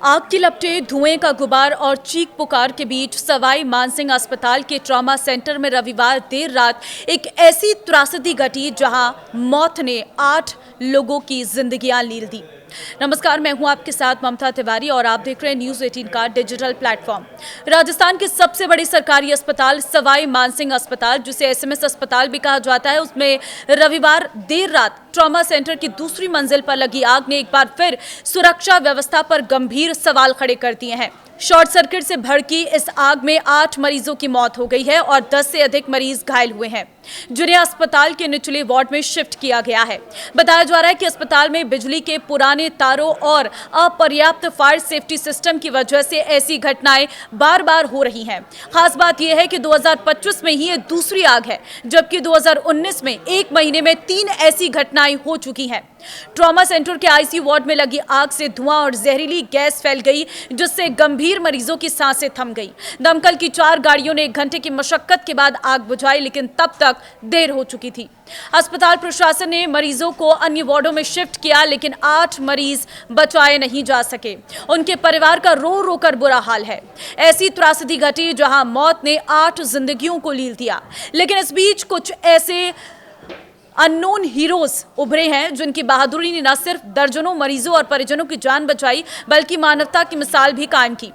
आग की लपटें, धुएं का गुबार और चीख पुकार के बीच सवाई मानसिंह अस्पताल के ट्रॉमा सेंटर में रविवार देर रात एक ऐसी त्रासदी घटी जहां मौत ने 8 लोगों की जिंदगियां लील दी। नमस्कार, मैं हूं आपके साथ ममता तिवारी और आप देख रहे हैं न्यूज़ 18 का डिजिटल प्लेटफॉर्म। राजस्थान के सबसे बड़े सरकारी अस्पताल सवाई मानसिंह अस्पताल, जिसे एसएमएस अस्पताल भी कहा जाता है, उसमें रविवार देर रात ट्रॉमा सेंटर की दूसरी मंजिल पर लगी आग ने एक बार फिर सुरक्षा व्यवस्था पर गंभीर सवाल खड़े कर दिए हैं। शॉर्ट सर्किट से भड़की इस आग में 8 मरीजों की मौत हो गई है और 10 से अधिक मरीज घायल हुए हैं, जिन्हें अस्पताल के निचले वार्ड में शिफ्ट किया गया है। बताया जा रहा है कि अस्पताल में बिजली के पुराने तारों और अपर्याप्त फायर सेफ्टी सिस्टम की वजह से ऐसी घटनाएं बार बार हो रही हैं। खास बात यह है कि 2025 में ही ये दूसरी आग है, जबकि 2019 में एक महीने में 3 ऐसी घटनाएं हो चुकी हैं। ट्रॉमा सेंटर के आईसीयू वार्ड में लगी आग से धुआं और जहरीली गैस फैल गई, जिससे गंभीर मरीजों की सांसें थम गई। दमकल की 4 गाड़ियों ने 1 घंटे की मशक्कत के बाद आग बुझाई, लेकिन तब तक देर हो चुकी थी। अस्पताल प्रशासन ने मरीजों को अन्य वार्डों में शिफ्ट किया, लेकिन 8 मरीज बचाए नहीं जा सके। उनके परिवार का रो रो कर बुरा हाल है। ऐसी त्रासदी घटी जहां मौत ने 8 जिंदगियों को लील दिया, लेकिन इस बीच कुछ ऐसे अननोन हीरोज उभरे हैं जिनकी बहादुरी ने न सिर्फ दर्जनों मरीजों और परिजनों की जान बचाई, बल्कि मानवता की मिसाल भी कायम की।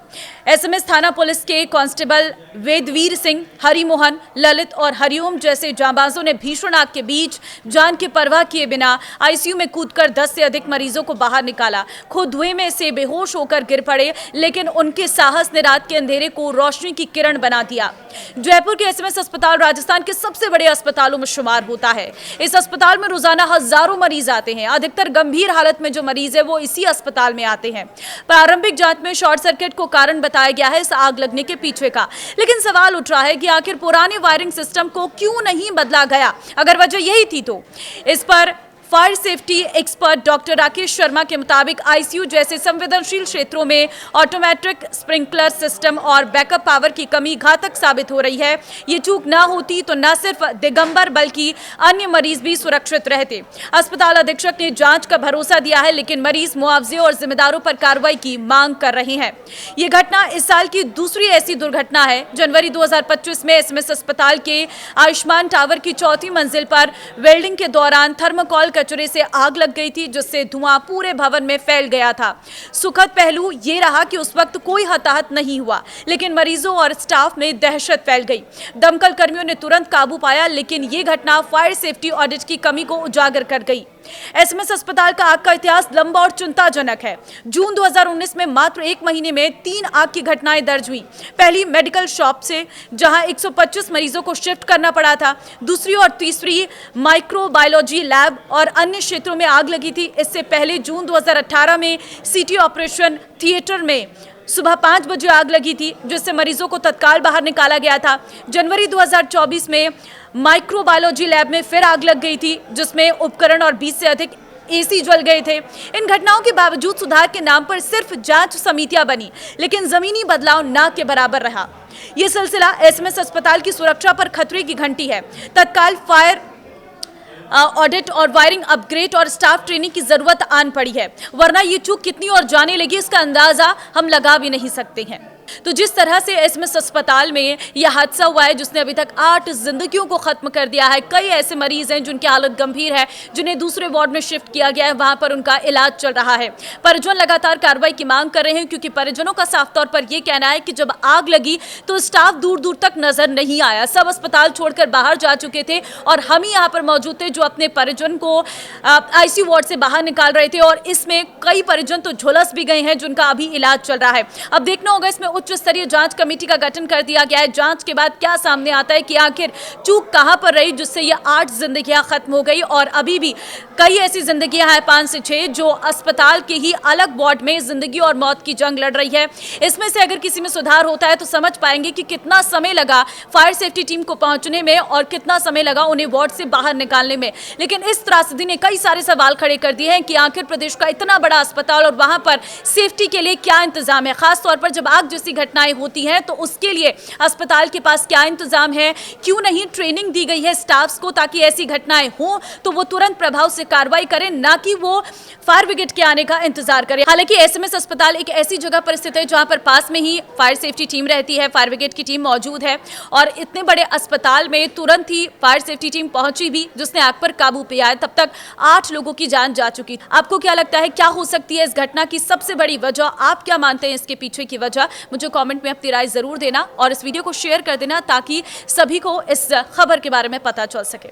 एसएमएस थाना पुलिस के कांस्टेबल वेदवीर सिंह, हरिमोहन, ललित और हरिओम जैसे जांबाजों ने भीषण आग के बीच जान की परवाह किए बिना आईसीयू में कूदकर 10 से अधिक मरीजों को बाहर निकाला। खुद धुएं में से बेहोश होकर गिर पड़े, लेकिन उनके साहस ने रात के अंधेरे को रोशनी की किरण बना दिया। जयपुर के एसएमएस अस्पताल राजस्थान के सबसे बड़े अस्पतालों में शुमार होता है। इस अस्पताल में रोजाना हजारों मरीज आते हैं। अधिकतर गंभीर हालत में जो मरीज है वो इसी अस्पताल में आते हैं। प्रारंभिक जांच में शॉर्ट सर्किट को कारण बताया गया है इस आग लगने के पीछे का, लेकिन सवाल उठ रहा है कि आखिर पुराने वायरिंग सिस्टम को क्यों नहीं बदला गया। अगर वजह यही थी तो इस पर fire safety expert doctor Rakesh Sharma के मुताबिक आईसीयू जैसे संवेदनशील क्षेत्रों में ऑटोमेटिक स्प्रिंकलर सिस्टम और बैकअप पावर की कमी घातक साबित हो रही है। ये चूक ना होती तो न सिर्फ दिगंबर बल्कि अन्य मरीज भी सुरक्षित रहते। अस्पताल अधीक्षक ने जांच का भरोसा दिया है, लेकिन मरीज मुआवजे और जिम्मेदारों पर कार्रवाई की मांग कर रहे हैं। ये घटना इस साल की दूसरी ऐसी दुर्घटना है। जनवरी 2025 में एसएमएस अस्पताल के आयुष्मान टावर की 4थी मंजिल पर वेल्डिंग के दौरान थर्मोकोल कचरे से आग लग गई थी, जिससे धुआं पूरे भवन में फैल गया था। सुखद पहलू ये रहा कि उस वक्त कोई हताहत नहीं हुआ, लेकिन मरीजों और स्टाफ में दहशत फैल गई। दमकल कर्मियों ने तुरंत काबू पाया, लेकिन ये घटना फायर सेफ्टी ऑडिट की कमी को उजागर कर गई। एसएमएस अस्पताल का आग का इतिहास लंबा और चिंताजनक है। जून 2019 में मात्र 1 महीने में 3 आग की घटनाएं दर्ज हुई। पहली मेडिकल शॉप से, जहां 125 मरीजों को शिफ्ट करना पड़ा था। दूसरी और तीसरी माइक्रोबायोलॉजी लैब और अन्य क्षेत्रों में आग लगी थी। इससे पहले जून 2018 में सिटी ऑपरेशन थिएटर में सुबह 5 बजे आग लगी थी, जिससे मरीजों को तत्काल बाहर निकाला गया था। जनवरी 2024 में माइक्रोबायोलॉजी लैब में फिर आग लग गई थी, जिसमें उपकरण और 20 से अधिक एसी जल गए थे। इन घटनाओं के बावजूद सुधार के नाम पर सिर्फ जांच समितियां बनी, लेकिन जमीनी बदलाव ना के बराबर रहा। यह सिलसिला एसएमएस अस्पताल की सुरक्षा पर खतरे की घंटी है। तत्काल फायर ऑडिट और वायरिंग अपग्रेड और स्टाफ ट्रेनिंग की जरूरत आन पड़ी है, वरना ये चूक कितनी और जाने लगी इसका अंदाजा हम लगा भी नहीं सकते हैं। तो जिस तरह से एसएमएस अस्पताल में यह हादसा हुआ है, जिसने अभी तक 8 जिंदगियों को खत्म कर दिया है। कई ऐसे मरीज हैं जिनकी हालत गंभीर है, जिन्हें दूसरे वार्ड में शिफ्ट किया गया है, वहां पर उनका इलाज चल रहा है। परिजन लगातार कार्रवाई की मांग कर रहे हैं, क्योंकि परिजनों का साफ तौर पर यह कहना है कि जब आग लगी तो स्टाफ दूर दूर तक नजर नहीं आया। सब अस्पताल छोड़कर बाहर जा चुके थे और हम ही यहाँ पर मौजूद थे जो अपने परिजन को आईसीयू वार्ड से बाहर निकाल रहे थे, और इसमें कई परिजन तो झुलस भी गए हैं, जिनका अभी इलाज चल रहा है। अब देखना होगा, इसमें उच्च स्तरीय जांच कमेटी का गठन कर दिया गया है। जांच के बाद क्या सामने आता है कि आखिर चूक कहां पर रही, जिससे ये 8 जिंदगियां खत्म हो गई, और अभी भी कई ऐसी जिंदगियां हैं, 5 से 6, जो अस्पताल के ही अलग वार्ड में जिंदगी और मौत की जंग लड़ रही है। इसमें से अगर किसी में सुधार होता है तो समझ पाएंगे कि कितना समय लगा फायर सेफ्टी टीम को पहुंचने में और कितना समय लगा उन्हें वार्ड से बाहर निकालने में। लेकिन इस त्रासदी ने कई सारे सवाल खड़े कर दिए हैं कि आखिर प्रदेश का इतना बड़ा अस्पताल और वहां पर सेफ्टी के लिए क्या इंतजाम है, खासतौर पर जब आग जिस ऐसी घटनाएं होती हैं तो उसके लिए अस्पताल के पास क्या इंतजाम है, क्यों नहीं ट्रेनिंग दी गई है स्टाफ्स को ताकि ऐसी घटनाएं हो तो वो तुरंत प्रभाव से कार्रवाई करें, ना कि वो फायर ब्रिगेड के आने का इंतजार करें। हालांकि एसएमएस अस्पताल एक ऐसी जगह पर स्थित है जहां पर पास में ही फायर सेफ्टी टीम रहती है, फायर ब्रिगेड की टीम मौजूद है और इतने बड़े अस्पताल में तुरंत ही फायर सेफ्टी टीम पहुंची भी जिसने आग पर काबू पाया। तब तक 8 लोगों की जान जा चुकी। आपको क्या लगता है, क्या हो सकती है इस घटना की सबसे बड़ी वजह? आप क्या मानते हैं इसके पीछे की वजह? मुझे कमेंट में अपनी राय जरूर देना और इस वीडियो को शेयर कर देना ताकि सभी को इस खबर के बारे में पता चल सके।